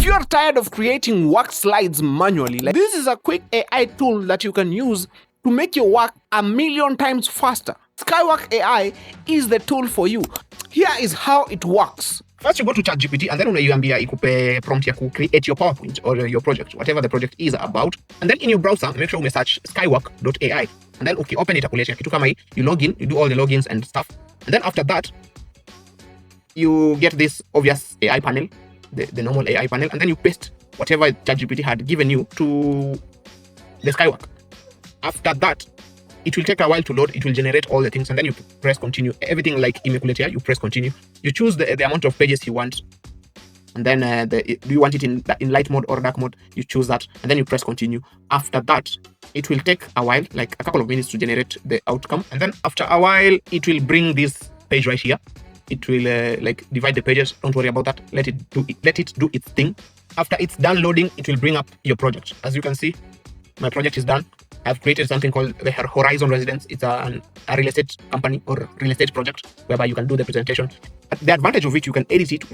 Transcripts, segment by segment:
you're tired of creating work slides manually, this is a quick AI tool that you can use to make your work 1,000,000 times faster. Skywork AI is the tool for you. Here is how it works. First, you go to ChatGPT, and then unaiambia ikupe prompt ya create your PowerPoint or your project, whatever the project is about. And then in your browser, make sure you search Skywork.ai. And then open it, kitu kama hii, you log in, you do all the logins and stuff. And then after that, you get this obvious AI panel, the normal AI panel, and then you paste whatever ChatGPT had given you to the Skywork. After that, it will take a while to load. It will generate all the things, and then you press continue. Everything like immaculate here, you press continue. You choose the amount of pages you want, and then do you want it in light mode or dark mode? You choose that, and then you press continue. After that, it will take a while, like a couple of minutes, to generate the outcome, and then after a while, it will bring this page right here. It will like divide the pages. Don't worry about that. Let it do its thing. After it's done loading, it will bring up your project. As you can see, my project is done. I've created something called the Horizon Residence. It's a real estate company or real estate project whereby you can do the presentation. But the advantage of it, you can edit it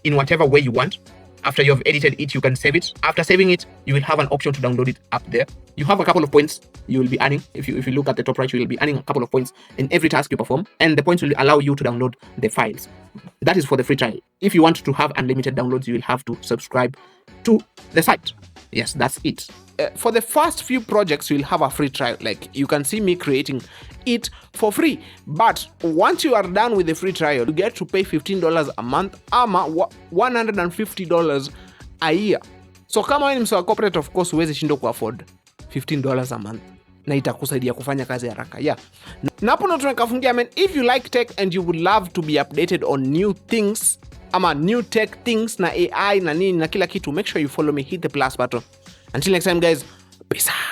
in whatever way you want. After you have edited it, you can save it. After saving it, you will have an option to download it up there. You have a couple of points you will be earning. If you look at the top right, you will be earning a couple of points in every task you perform. And the points will allow you to download the files. That is for the free trial. If you want to have unlimited downloads, you will have to subscribe to the site. Yes, that's it. For the first few projects, you'll have a free trial. Like you can see me creating it for free. But once you are done with the free trial, you get to pay $15 a month ama $150 a year. So kama wewe ni mswa corporate, of course huwezi shindo ku afford $15 a month. Na itakusaidia kufanya kazi haraka. Yeah. Na hapo ndo tunakafungia, man. If you like tech and you would love to be updated on new things, ama new tech things na AI na nini na kila kitu, make sure you follow me, hit the plus button. Until next time, guys, peace out.